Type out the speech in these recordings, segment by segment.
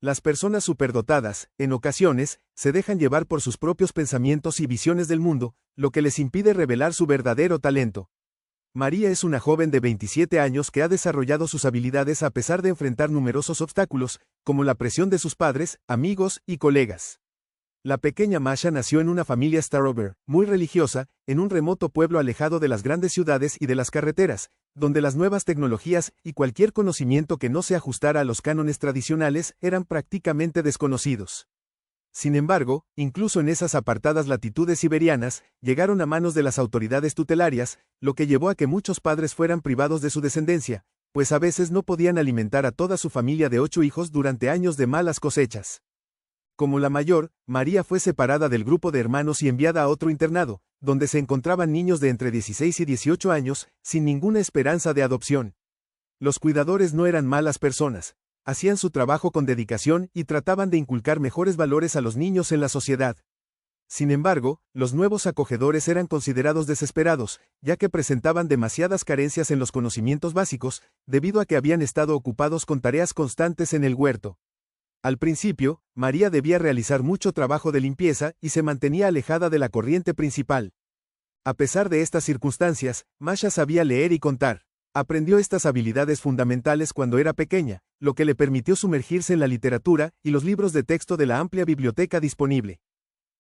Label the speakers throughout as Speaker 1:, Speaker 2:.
Speaker 1: Las personas superdotadas, en ocasiones, se dejan llevar por sus propios pensamientos y visiones del mundo, lo que les impide revelar su verdadero talento. María es una joven de 27 años que ha desarrollado sus habilidades a pesar de enfrentar numerosos obstáculos, como la presión de sus padres, amigos y colegas. La pequeña Masha nació en una familia Starover, muy religiosa, en un remoto pueblo alejado de las grandes ciudades y de las carreteras, donde las nuevas tecnologías y cualquier conocimiento que no se ajustara a los cánones tradicionales eran prácticamente desconocidos. Sin embargo, incluso en esas apartadas latitudes siberianas, llegaron a manos de las autoridades tutelarias, lo que llevó a que muchos padres fueran privados de su descendencia, pues a veces no podían alimentar a toda su familia de 8 hijos durante años de malas cosechas. Como la mayor, María fue separada del grupo de hermanos y enviada a otro internado, donde se encontraban niños de entre 16 y 18 años, sin ninguna esperanza de adopción. Los cuidadores no eran malas personas, hacían su trabajo con dedicación y trataban de inculcar mejores valores a los niños en la sociedad. Sin embargo, los nuevos acogedores eran considerados desesperados, ya que presentaban demasiadas carencias en los conocimientos básicos, debido a que habían estado ocupados con tareas constantes en el huerto. Al principio, María debía realizar mucho trabajo de limpieza y se mantenía alejada de la corriente principal. A pesar de estas circunstancias, Masha sabía leer y contar. Aprendió estas habilidades fundamentales cuando era pequeña, lo que le permitió sumergirse en la literatura y los libros de texto de la amplia biblioteca disponible.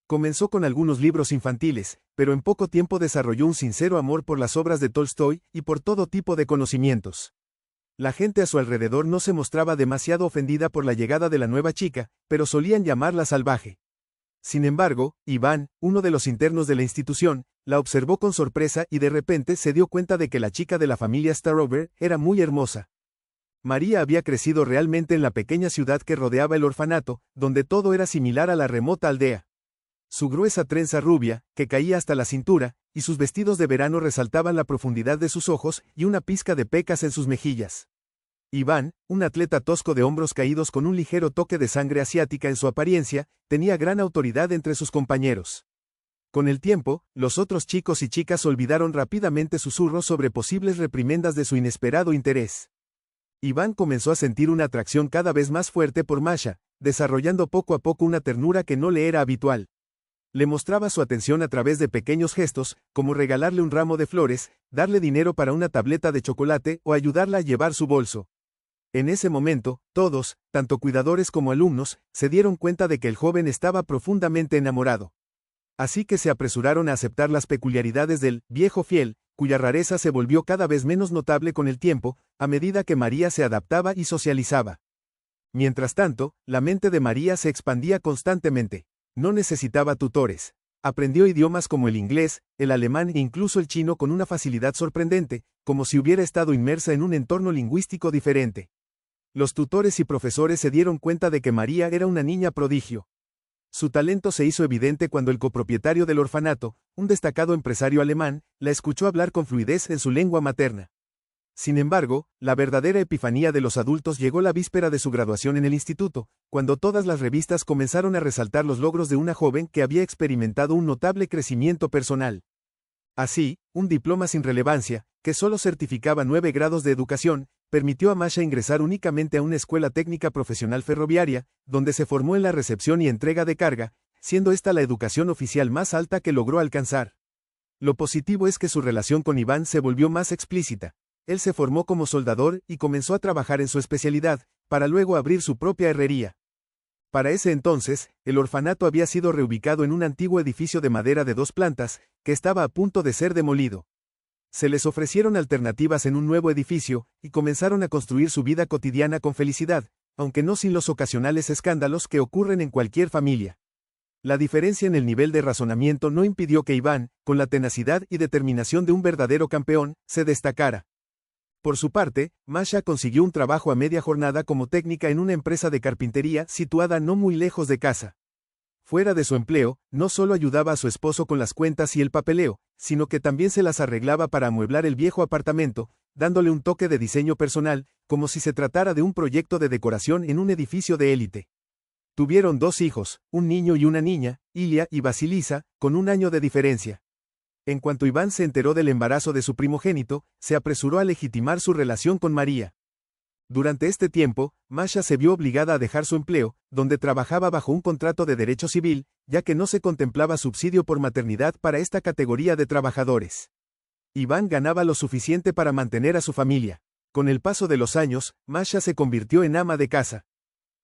Speaker 1: Comenzó con algunos libros infantiles, pero en poco tiempo desarrolló un sincero amor por las obras de Tolstói y por todo tipo de conocimientos. La gente a su alrededor no se mostraba demasiado ofendida por la llegada de la nueva chica, pero solían llamarla salvaje. Sin embargo, Iván, uno de los internos de la institución, la observó con sorpresa y de repente se dio cuenta de que la chica de la familia Starover era muy hermosa. María había crecido realmente en la pequeña ciudad que rodeaba el orfanato, donde todo era similar a la remota aldea. Su gruesa trenza rubia, que caía hasta la cintura, y sus vestidos de verano resaltaban la profundidad de sus ojos y una pizca de pecas en sus mejillas. Iván, un atleta tosco de hombros caídos con un ligero toque de sangre asiática en su apariencia, tenía gran autoridad entre sus compañeros. Con el tiempo, los otros chicos y chicas olvidaron rápidamente susurros sobre posibles reprimendas de su inesperado interés. Iván comenzó a sentir una atracción cada vez más fuerte por Masha, desarrollando poco a poco una ternura que no le era habitual. Le mostraba su atención a través de pequeños gestos, como regalarle un ramo de flores, darle dinero para una tableta de chocolate o ayudarla a llevar su bolso. En ese momento, todos, tanto cuidadores como alumnos, se dieron cuenta de que el joven estaba profundamente enamorado. Así que se apresuraron a aceptar las peculiaridades del viejo fiel, cuya rareza se volvió cada vez menos notable con el tiempo, a medida que María se adaptaba y socializaba. Mientras tanto, la mente de María se expandía constantemente. No necesitaba tutores. Aprendió idiomas como el inglés, el alemán e incluso el chino con una facilidad sorprendente, como si hubiera estado inmersa en un entorno lingüístico diferente. Los tutores y profesores se dieron cuenta de que María era una niña prodigio. Su talento se hizo evidente cuando el copropietario del orfanato, un destacado empresario alemán, la escuchó hablar con fluidez en su lengua materna. Sin embargo, la verdadera epifanía de los adultos llegó la víspera de su graduación en el instituto, cuando todas las revistas comenzaron a resaltar los logros de una joven que había experimentado un notable crecimiento personal. Así, un diploma sin relevancia, que solo certificaba 9 grados de educación, permitió a Masha ingresar únicamente a una escuela técnica profesional ferroviaria, donde se formó en la recepción y entrega de carga, siendo esta la educación oficial más alta que logró alcanzar. Lo positivo es que su relación con Iván se volvió más explícita. Él se formó como soldador y comenzó a trabajar en su especialidad, para luego abrir su propia herrería. Para ese entonces, el orfanato había sido reubicado en un antiguo edificio de madera de 2 plantas, que estaba a punto de ser demolido. Se les ofrecieron alternativas en un nuevo edificio, y comenzaron a construir su vida cotidiana con felicidad, aunque no sin los ocasionales escándalos que ocurren en cualquier familia. La diferencia en el nivel de razonamiento no impidió que Iván, con la tenacidad y determinación de un verdadero campeón, se destacara. Por su parte, Masha consiguió un trabajo a media jornada como técnica en una empresa de carpintería situada no muy lejos de casa. Fuera de su empleo, no solo ayudaba a su esposo con las cuentas y el papeleo, sino que también se las arreglaba para amueblar el viejo apartamento, dándole un toque de diseño personal, como si se tratara de un proyecto de decoración en un edificio de élite. Tuvieron 2 hijos, un niño y una niña, Ilia y Vasilisa, con 1 año de diferencia. En cuanto Iván se enteró del embarazo de su primogénito, se apresuró a legitimar su relación con María. Durante este tiempo, Masha se vio obligada a dejar su empleo, donde trabajaba bajo un contrato de derecho civil, ya que no se contemplaba subsidio por maternidad para esta categoría de trabajadores. Iván ganaba lo suficiente para mantener a su familia. Con el paso de los años, Masha se convirtió en ama de casa.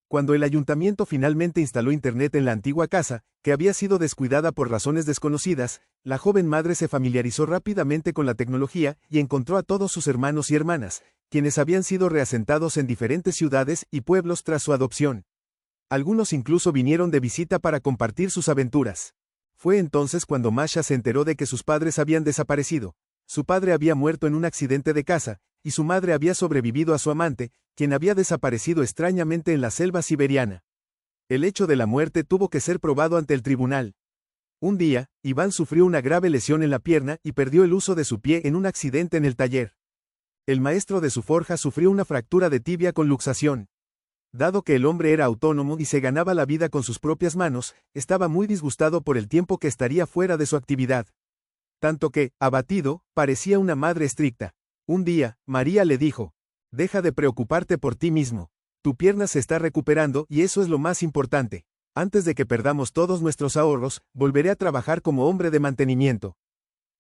Speaker 1: Cuando el ayuntamiento finalmente instaló internet en la antigua casa, que había sido descuidada por razones desconocidas, la joven madre se familiarizó rápidamente con la tecnología y encontró a todos sus hermanos y hermanas, quienes habían sido reasentados en diferentes ciudades y pueblos tras su adopción. Algunos incluso vinieron de visita para compartir sus aventuras. Fue entonces cuando Masha se enteró de que sus padres habían desaparecido. Su padre había muerto en un accidente de casa, y su madre había sobrevivido a su amante, quien había desaparecido extrañamente en la selva siberiana. El hecho de la muerte tuvo que ser probado ante el tribunal. Un día, Iván sufrió una grave lesión en la pierna y perdió el uso de su pie en un accidente en el taller. El maestro de su forja sufrió una fractura de tibia con luxación. Dado que el hombre era autónomo y se ganaba la vida con sus propias manos, estaba muy disgustado por el tiempo que estaría fuera de su actividad. Tanto que, abatido, parecía una madre estricta. Un día, María le dijo: «Deja de preocuparte por ti mismo. Tu pierna se está recuperando y eso es lo más importante. Antes de que perdamos todos nuestros ahorros, volveré a trabajar como hombre de mantenimiento.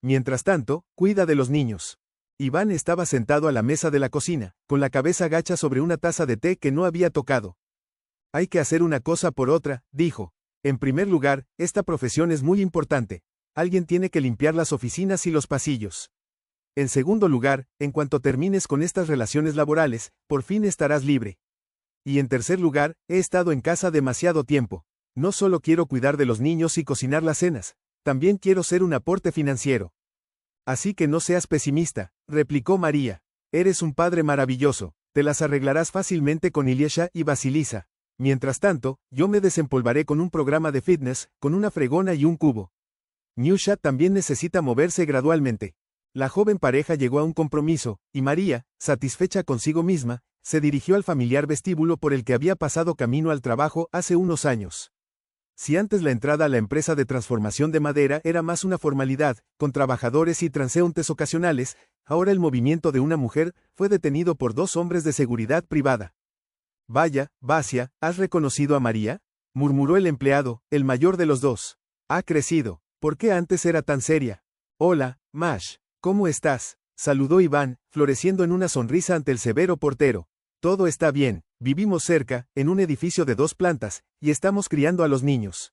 Speaker 1: Mientras tanto, cuida de los niños». Iván estaba sentado a la mesa de la cocina, con la cabeza gacha sobre una taza de té que no había tocado. «Hay que hacer una cosa por otra», dijo. «En primer lugar, esta profesión es muy importante. Alguien tiene que limpiar las oficinas y los pasillos. En segundo lugar, en cuanto termines con estas relaciones laborales, por fin estarás libre. Y en tercer lugar, he estado en casa demasiado tiempo. No solo quiero cuidar de los niños y cocinar las cenas, también quiero ser un aporte financiero». «Así que no seas pesimista», replicó María. «Eres un padre maravilloso, te las arreglarás fácilmente con Ilyesha y Vasilisa. Mientras tanto, yo me desempolvaré con un programa de fitness, con una fregona y un cubo. Nyusha también necesita moverse gradualmente». La joven pareja llegó a un compromiso, y María, satisfecha consigo misma, se dirigió al familiar vestíbulo por el que había pasado camino al trabajo hace unos años. Si antes la entrada a la empresa de transformación de madera era más una formalidad, con trabajadores y transeúntes ocasionales, ahora el movimiento de una mujer fue detenido por dos hombres de seguridad privada. «Vaya, Vasia, ¿has reconocido a María?», murmuró el empleado, el mayor de los dos. «Ha crecido. ¿Por qué antes era tan seria?» «Hola, Mash. ¿Cómo estás?», saludó Iván, floreciendo en una sonrisa ante el severo portero. «Todo está bien. Vivimos cerca, en un edificio de 2 plantas, y estamos criando a los niños.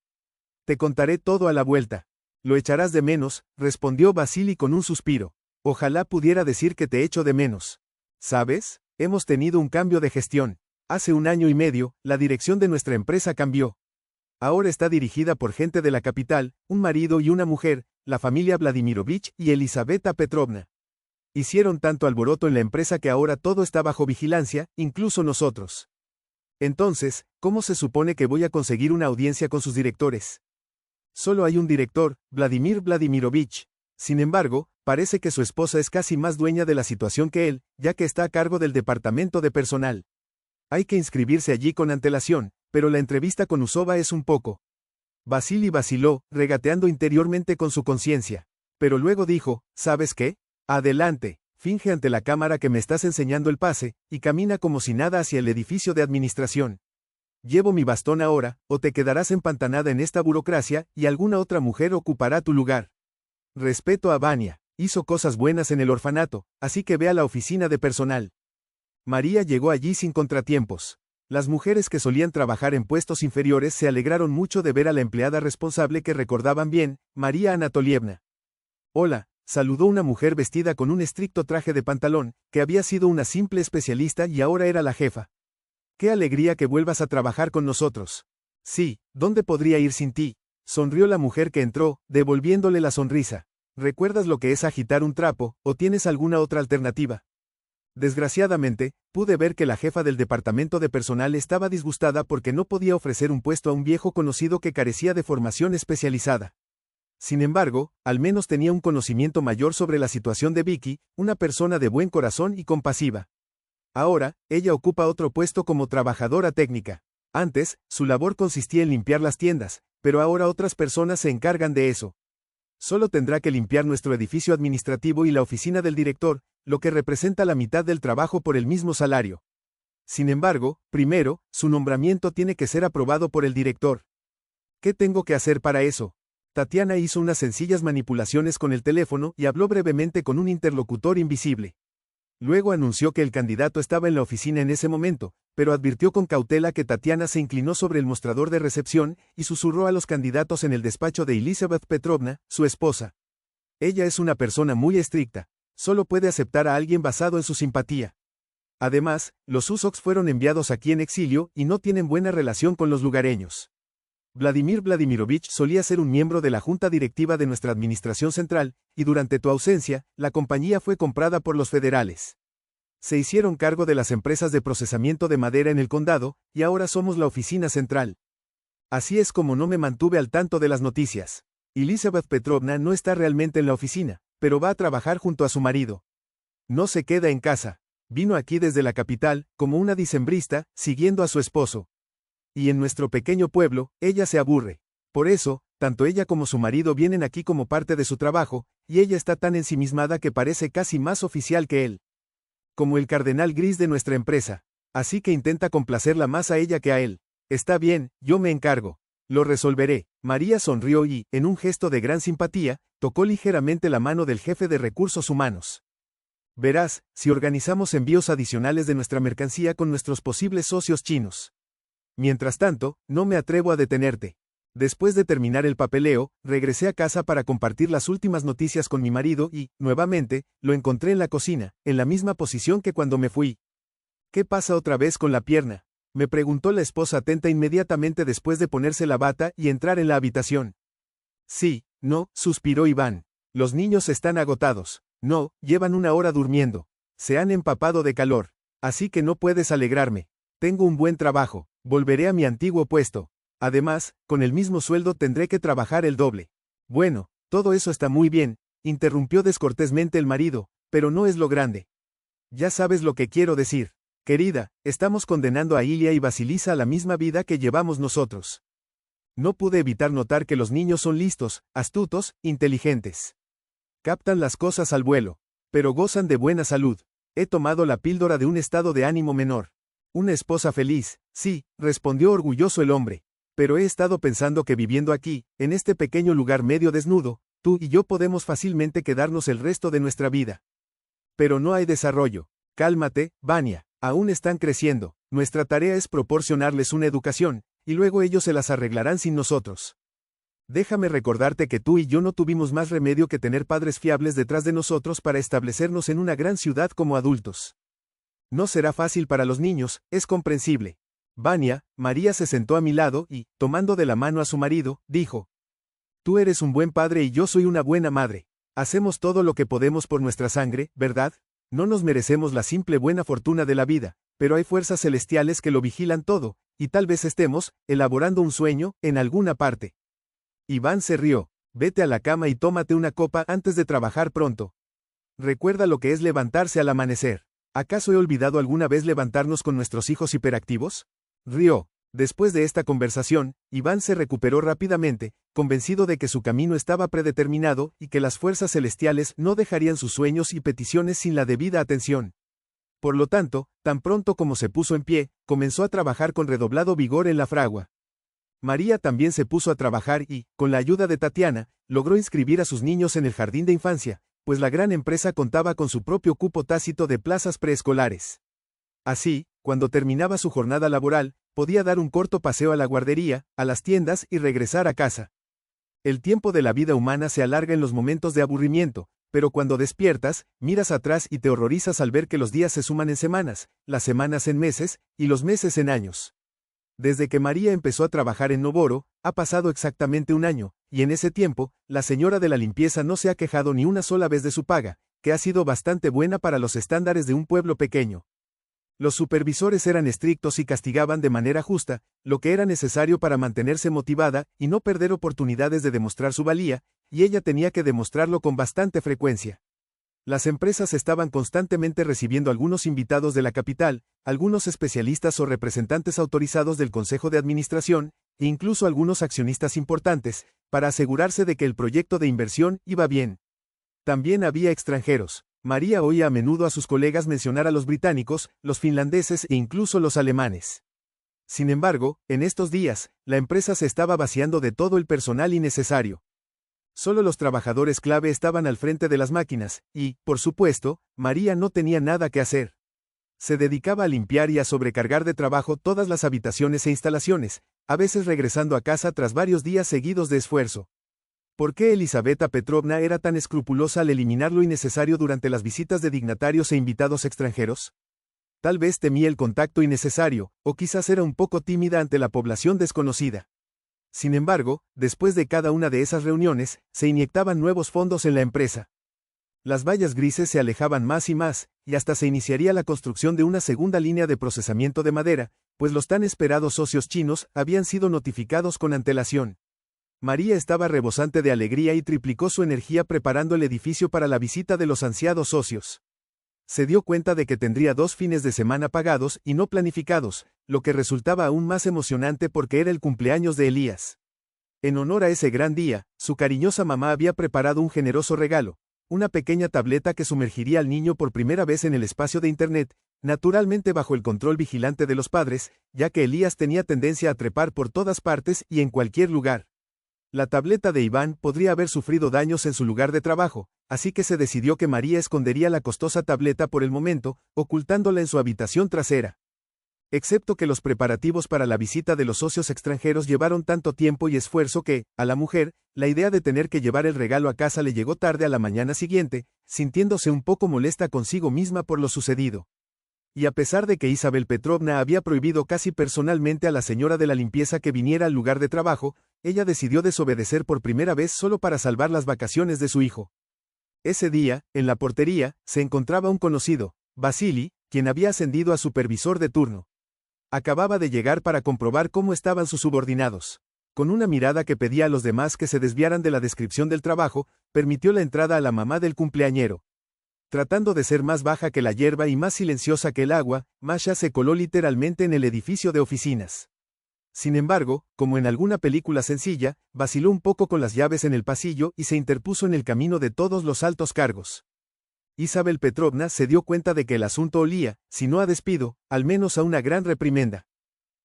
Speaker 1: Te contaré todo a la vuelta». «Lo echarás de menos», respondió Vasili con un suspiro. «Ojalá pudiera decir que te echo de menos. ¿Sabes? Hemos tenido un cambio de gestión. Hace 1 año y medio, la dirección de nuestra empresa cambió. Ahora está dirigida por gente de la capital, un marido y una mujer, la familia Vladimirovich y Elisaveta Petrovna. Hicieron tanto alboroto en la empresa que ahora todo está bajo vigilancia, incluso nosotros. Entonces, ¿cómo se supone que voy a conseguir una audiencia con sus directores? Solo hay un director, Vladimir Vladimirovich. Sin embargo, parece que su esposa es casi más dueña de la situación que él, ya que está a cargo del departamento de personal. Hay que inscribirse allí con antelación, pero la entrevista con Usova es un poco». Vasili vaciló, regateando interiormente con su conciencia. Pero luego dijo: «¿Sabes qué? Adelante, finge ante la cámara que me estás enseñando el pase, y camina como si nada hacia el edificio de administración. Llevo mi bastón ahora, o te quedarás empantanada en esta burocracia, y alguna otra mujer ocupará tu lugar. Respeto a Vania, hizo cosas buenas en el orfanato, así que ve a la oficina de personal». María llegó allí sin contratiempos. Las mujeres que solían trabajar en puestos inferiores se alegraron mucho de ver a la empleada responsable que recordaban bien, María Anatolievna. «Hola», saludó una mujer vestida con un estricto traje de pantalón, que había sido una simple especialista y ahora era la jefa. «Qué alegría que vuelvas a trabajar con nosotros». «Sí, ¿dónde podría ir sin ti?», sonrió la mujer que entró, devolviéndole la sonrisa. «¿Recuerdas lo que es agitar un trapo, o tienes alguna otra alternativa?». Desgraciadamente, pude ver que la jefa del departamento de personal estaba disgustada porque no podía ofrecer un puesto a un viejo conocido que carecía de formación especializada. Sin embargo, al menos tenía un conocimiento mayor sobre la situación de Vicky, una persona de buen corazón y compasiva. Ahora, ella ocupa otro puesto como trabajadora técnica. Antes, su labor consistía en limpiar las tiendas, pero ahora otras personas se encargan de eso. Solo tendrá que limpiar nuestro edificio administrativo y la oficina del director, lo que representa la mitad del trabajo por el mismo salario. Sin embargo, primero, su nombramiento tiene que ser aprobado por el director. ¿Qué tengo que hacer para eso? Tatiana hizo unas sencillas manipulaciones con el teléfono y habló brevemente con un interlocutor invisible. Luego anunció que el candidato estaba en la oficina en ese momento, pero advirtió con cautela que Tatiana se inclinó sobre el mostrador de recepción y susurró a los candidatos en el despacho de Elizabeth Petrovna, su esposa. Ella es una persona muy estricta. Solo puede aceptar a alguien basado en su simpatía. Además, los Usoks fueron enviados aquí en exilio y no tienen buena relación con los lugareños. Vladimir Vladimirovich solía ser un miembro de la junta directiva de nuestra administración central, y durante tu ausencia, la compañía fue comprada por los federales. Se hicieron cargo de las empresas de procesamiento de madera en el condado, y ahora somos la oficina central. Así es como no me mantuve al tanto de las noticias. Elizabeth Petrovna no está realmente en la oficina, pero va a trabajar junto a su marido. No se queda en casa. Vino aquí desde la capital, como una dicembrista, siguiendo a su esposo. Y en nuestro pequeño pueblo, ella se aburre. Por eso, tanto ella como su marido vienen aquí como parte de su trabajo, y ella está tan ensimismada que parece casi más oficial que él. Como el cardenal gris de nuestra empresa. Así que intenta complacerla más a ella que a él. Está bien, yo me encargo. Lo resolveré. María sonrió y, en un gesto de gran simpatía, tocó ligeramente la mano del jefe de recursos humanos. Verás, si organizamos envíos adicionales de nuestra mercancía con nuestros posibles socios chinos. Mientras tanto, no me atrevo a detenerte. Después de terminar el papeleo, regresé a casa para compartir las últimas noticias con mi marido y, nuevamente, lo encontré en la cocina, en la misma posición que cuando me fui. ¿Qué pasa otra vez con la pierna?, me preguntó la esposa atenta inmediatamente después de ponerse la bata y entrar en la habitación. Sí, no, suspiró Iván. Los niños están agotados. No, llevan 1 hora durmiendo. Se han empapado de calor. Así que no puedes alegrarme. Tengo un buen trabajo. Volveré a mi antiguo puesto. Además, con el mismo sueldo tendré que trabajar el doble. Bueno, todo eso está muy bien, interrumpió descortésmente el marido, pero no es lo grande. Ya sabes lo que quiero decir. Querida, estamos condenando a Ilia y Basilisa a la misma vida que llevamos nosotros. No pude evitar notar que los niños son listos, astutos, inteligentes. Captan las cosas al vuelo. Pero gozan de buena salud. He tomado la píldora de un estado de ánimo menor. Una esposa feliz, sí, respondió orgulloso el hombre. Pero he estado pensando que viviendo aquí, en este pequeño lugar medio desnudo, tú y yo podemos fácilmente quedarnos el resto de nuestra vida. Pero no hay desarrollo. Cálmate, Vania. Aún están creciendo. Nuestra tarea es proporcionarles una educación, y luego ellos se las arreglarán sin nosotros. Déjame recordarte que tú y yo no tuvimos más remedio que tener padres fiables detrás de nosotros para establecernos en una gran ciudad como adultos. No será fácil para los niños, es comprensible. Vania, María se sentó a mi lado y, tomando de la mano a su marido, dijo: Tú eres un buen padre y yo soy una buena madre. Hacemos todo lo que podemos por nuestra sangre, ¿verdad? No nos merecemos la simple buena fortuna de la vida, pero hay fuerzas celestiales que lo vigilan todo, y tal vez estemos, elaborando un sueño, en alguna parte. Iván se rió. Vete a la cama y tómate una copa antes de trabajar pronto. Recuerda lo que es levantarse al amanecer. ¿Acaso he olvidado alguna vez levantarnos con nuestros hijos hiperactivos? Rió. Después de esta conversación, Iván se recuperó rápidamente, convencido de que su camino estaba predeterminado y que las fuerzas celestiales no dejarían sus sueños y peticiones sin la debida atención. Por lo tanto, tan pronto como se puso en pie, comenzó a trabajar con redoblado vigor en la fragua. María también se puso a trabajar y, con la ayuda de Tatiana, logró inscribir a sus niños en el jardín de infancia, pues la gran empresa contaba con su propio cupo tácito de plazas preescolares. Así, cuando terminaba su jornada laboral, podía dar un corto paseo a la guardería, a las tiendas y regresar a casa. El tiempo de la vida humana se alarga en los momentos de aburrimiento, pero cuando despiertas, miras atrás y te horrorizas al ver que los días se suman en semanas, las semanas en meses, y los meses en años. Desde que María empezó a trabajar en Novoro, ha pasado exactamente 1 año, y en ese tiempo, la señora de la limpieza no se ha quejado ni una sola vez de su paga, que ha sido bastante buena para los estándares de un pueblo pequeño. Los supervisores eran estrictos y castigaban de manera justa, lo que era necesario para mantenerse motivada y no perder oportunidades de demostrar su valía, y ella tenía que demostrarlo con bastante frecuencia. Las empresas estaban constantemente recibiendo algunos invitados de la capital, algunos especialistas o representantes autorizados del Consejo de Administración, e incluso algunos accionistas importantes, para asegurarse de que el proyecto de inversión iba bien. También había extranjeros. María oía a menudo a sus colegas mencionar a los británicos, los finlandeses e incluso los alemanes. Sin embargo, en estos días, la empresa se estaba vaciando de todo el personal innecesario. Solo los trabajadores clave estaban al frente de las máquinas, y, por supuesto, María no tenía nada que hacer. Se dedicaba a limpiar y a sobrecargar de trabajo todas las habitaciones e instalaciones, a veces regresando a casa tras varios días seguidos de esfuerzo. ¿Por qué Elisaveta Petrovna era tan escrupulosa al eliminar lo innecesario durante las visitas de dignatarios e invitados extranjeros? Tal vez temía el contacto innecesario, o quizás era un poco tímida ante la población desconocida. Sin embargo, después de cada una de esas reuniones, se inyectaban nuevos fondos en la empresa. Las vallas grises se alejaban más y más, y hasta se iniciaría la construcción de una segunda línea de procesamiento de madera, pues los tan esperados socios chinos habían sido notificados con antelación. María estaba rebosante de alegría y triplicó su energía preparando el edificio para la visita de los ansiados socios. Se dio cuenta de que tendría 2 fines de semana pagados y no planificados, lo que resultaba aún más emocionante porque era el cumpleaños de Elías. En honor a ese gran día, su cariñosa mamá había preparado un generoso regalo, una pequeña tableta que sumergiría al niño por primera vez en el espacio de Internet, naturalmente bajo el control vigilante de los padres, ya que Elías tenía tendencia a trepar por todas partes y en cualquier lugar. La tableta de Iván podría haber sufrido daños en su lugar de trabajo, así que se decidió que María escondería la costosa tableta por el momento, ocultándola en su habitación trasera. Excepto que los preparativos para la visita de los socios extranjeros llevaron tanto tiempo y esfuerzo que, a la mujer, la idea de tener que llevar el regalo a casa le llegó tarde a la mañana siguiente, sintiéndose un poco molesta consigo misma por lo sucedido. Y a pesar de que Isabel Petrovna había prohibido casi personalmente a la señora de la limpieza que viniera al lugar de trabajo, ella decidió desobedecer por primera vez solo para salvar las vacaciones de su hijo. Ese día, en la portería, se encontraba un conocido, Vasily, quien había ascendido a supervisor de turno. Acababa de llegar para comprobar cómo estaban sus subordinados. Con una mirada que pedía a los demás que se desviaran de la descripción del trabajo, permitió la entrada a la mamá del cumpleañero. Tratando de ser más baja que la hierba y más silenciosa que el agua, Masha se coló literalmente en el edificio de oficinas. Sin embargo, como en alguna película sencilla, vaciló un poco con las llaves en el pasillo y se interpuso en el camino de todos los altos cargos. Isabel Petrovna se dio cuenta de que el asunto olía, si no a despido, al menos a una gran reprimenda.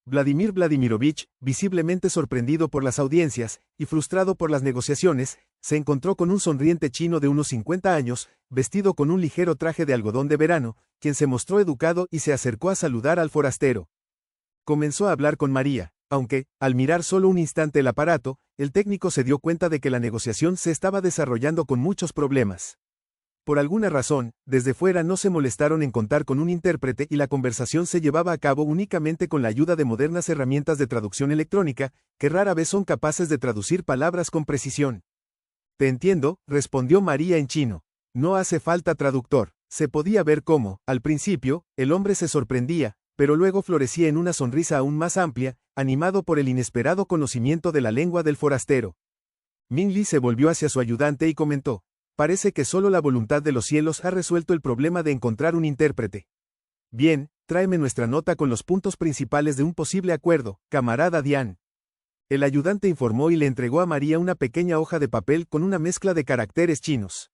Speaker 1: Vladimir Vladimirovich, visiblemente sorprendido por las audiencias, y frustrado por las negociaciones, se encontró con un sonriente chino de unos 50 años, vestido con un ligero traje de algodón de verano, quien se mostró educado y se acercó a saludar al forastero. Comenzó a hablar con María, aunque, al mirar solo un instante el aparato, el técnico se dio cuenta de que la negociación se estaba desarrollando con muchos problemas. Por alguna razón, desde fuera no se molestaron en contar con un intérprete y la conversación se llevaba a cabo únicamente con la ayuda de modernas herramientas de traducción electrónica, que rara vez son capaces de traducir palabras con precisión. Te entiendo, respondió María en chino. No hace falta traductor. Se podía ver cómo, al principio, el hombre se sorprendía, pero luego florecía en una sonrisa aún más amplia, animado por el inesperado conocimiento de la lengua del forastero. Ming Li se volvió hacia su ayudante y comentó: parece que solo la voluntad de los cielos ha resuelto el problema de encontrar un intérprete. Bien, tráeme nuestra nota con los puntos principales de un posible acuerdo, camarada Dian. El ayudante informó y le entregó a María una pequeña hoja de papel con una mezcla de caracteres chinos.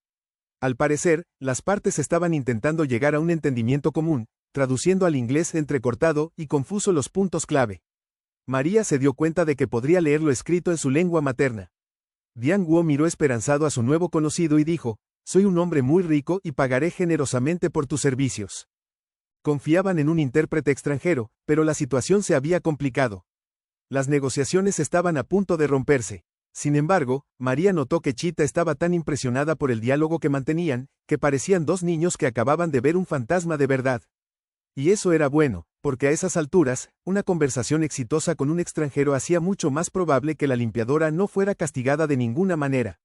Speaker 1: Al parecer, las partes estaban intentando llegar a un entendimiento común, traduciendo al inglés entrecortado y confuso los puntos clave. María se dio cuenta de que podría leer lo escrito en su lengua materna. Dian Guo miró esperanzado a su nuevo conocido y dijo: soy un hombre muy rico y pagaré generosamente por tus servicios. Confiaban en un intérprete extranjero, pero la situación se había complicado. Las negociaciones estaban a punto de romperse. Sin embargo, María notó que Chita estaba tan impresionada por el diálogo que mantenían, que parecían 2 niños que acababan de ver un fantasma de verdad. Y eso era bueno, porque a esas alturas, una conversación exitosa con un extranjero hacía mucho más probable que la limpiadora no fuera castigada de ninguna manera.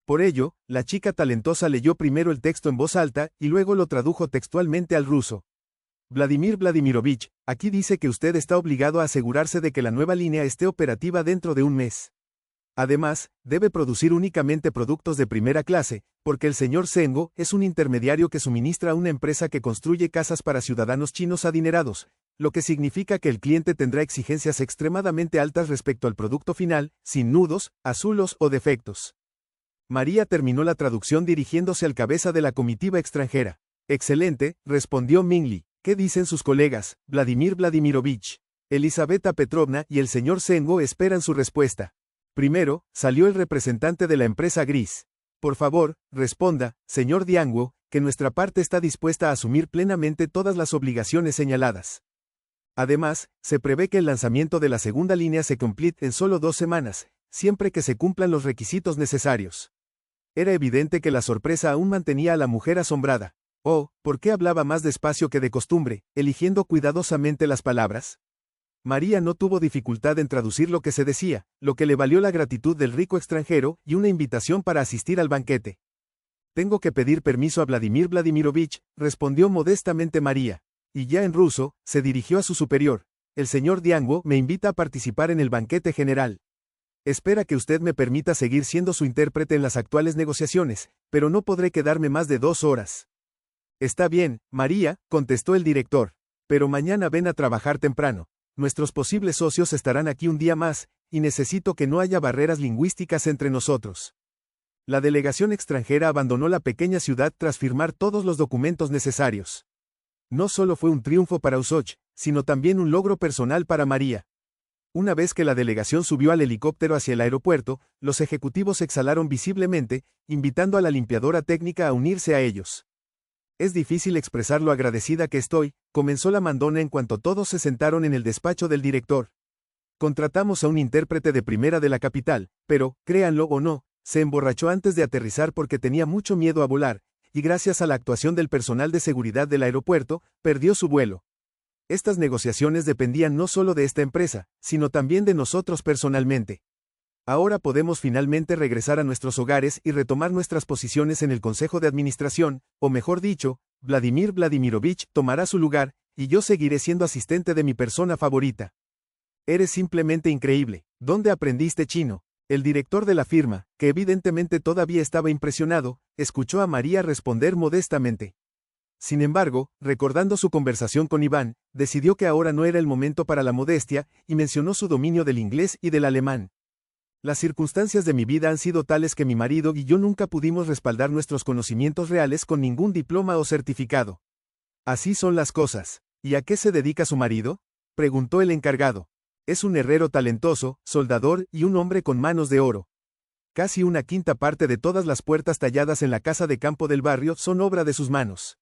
Speaker 1: Por ello, la chica talentosa leyó primero el texto en voz alta y luego lo tradujo textualmente al ruso. Vladimir Vladimirovich, aquí dice que usted está obligado a asegurarse de que la nueva línea esté operativa dentro de un mes. Además, debe producir únicamente productos de primera clase, porque el señor Sengo es un intermediario que suministra a una empresa que construye casas para ciudadanos chinos adinerados, lo que significa que el cliente tendrá exigencias extremadamente altas respecto al producto final, sin nudos, azulos o defectos. María terminó la traducción dirigiéndose al cabeza de la comitiva extranjera. Excelente, respondió Mingli. ¿Qué dicen sus colegas, Vladimir Vladimirovich? Elisaveta Petrovna y el señor Sengo esperan su respuesta. Primero, salió el representante de la empresa gris. Por favor, responda, señor Dianguo, que nuestra parte está dispuesta a asumir plenamente todas las obligaciones señaladas. Además, se prevé que el lanzamiento de la segunda línea se complete en solo 2 semanas, siempre que se cumplan los requisitos necesarios. Era evidente que la sorpresa aún mantenía a la mujer asombrada. Oh, ¿por qué hablaba más despacio que de costumbre, eligiendo cuidadosamente las palabras? María no tuvo dificultad en traducir lo que se decía, lo que le valió la gratitud del rico extranjero y una invitación para asistir al banquete. Tengo que pedir permiso a Vladimir Vladimirovich, respondió modestamente María. Y ya en ruso, se dirigió a su superior. El señor Dianguo me invita a participar en el banquete general. Espera que usted me permita seguir siendo su intérprete en las actuales negociaciones, pero no podré quedarme más de 2 horas. Está bien, María, contestó el director. Pero mañana ven a trabajar temprano. Nuestros posibles socios estarán aquí un día más, y necesito que no haya barreras lingüísticas entre nosotros. La delegación extranjera abandonó la pequeña ciudad tras firmar todos los documentos necesarios. No solo fue un triunfo para Usoch, sino también un logro personal para María. Una vez que la delegación subió al helicóptero hacia el aeropuerto, los ejecutivos exhalaron visiblemente, invitando a la limpiadora técnica a unirse a ellos. Es difícil expresar lo agradecida que estoy, comenzó la mandona en cuanto todos se sentaron en el despacho del director. Contratamos a un intérprete de primera de la capital, pero, créanlo o no, se emborrachó antes de aterrizar porque tenía mucho miedo a volar, y gracias a la actuación del personal de seguridad del aeropuerto, perdió su vuelo. Estas negociaciones dependían no solo de esta empresa, sino también de nosotros personalmente. Ahora podemos finalmente regresar a nuestros hogares y retomar nuestras posiciones en el Consejo de Administración, o mejor dicho, Vladimir Vladimirovich tomará su lugar, y yo seguiré siendo asistente de mi persona favorita. Eres simplemente increíble. ¿Dónde aprendiste chino? El director de la firma, que evidentemente todavía estaba impresionado, escuchó a María responder modestamente. Sin embargo, recordando su conversación con Iván, decidió que ahora no era el momento para la modestia, y mencionó su dominio del inglés y del alemán. Las circunstancias de mi vida han sido tales que mi marido y yo nunca pudimos respaldar nuestros conocimientos reales con ningún diploma o certificado. Así son las cosas. ¿Y a qué se dedica su marido? Preguntó el encargado. Es un herrero talentoso, soldador y un hombre con manos de oro. Casi 1/5 parte de todas las puertas talladas en la casa de campo del barrio son obra de sus manos.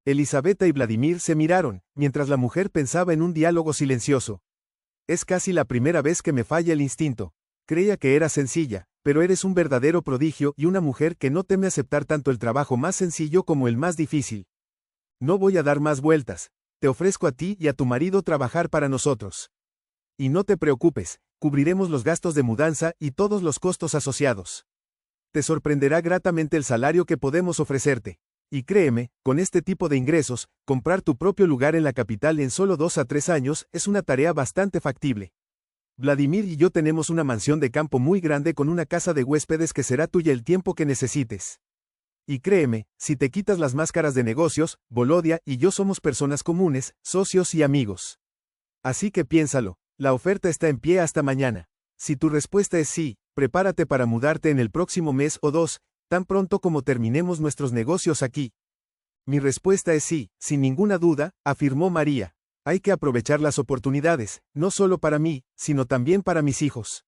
Speaker 1: Elisaveta y Vladimir se miraron, mientras la mujer pensaba en un diálogo silencioso. Es casi la primera vez que me falla el instinto. Creía que era sencilla, pero eres un verdadero prodigio y una mujer que no teme aceptar tanto el trabajo más sencillo como el más difícil. No voy a dar más vueltas. Te ofrezco a ti y a tu marido trabajar para nosotros. Y no te preocupes, cubriremos los gastos de mudanza y todos los costos asociados. Te sorprenderá gratamente el salario que podemos ofrecerte. Y créeme, con este tipo de ingresos, comprar tu propio lugar en la capital en solo 2 a 3 años es una tarea bastante factible. Vladimir y yo tenemos una mansión de campo muy grande con una casa de huéspedes que será tuya el tiempo que necesites. Y créeme, si te quitas las máscaras de negocios, Volodia y yo somos personas comunes, socios y amigos. Así que piénsalo, la oferta está en pie hasta mañana. Si tu respuesta es sí, prepárate para mudarte en el próximo mes o 2, tan pronto como terminemos nuestros negocios aquí. Mi respuesta es sí, sin ninguna duda, afirmó María. Hay que aprovechar las oportunidades, no solo para mí, sino también para mis hijos.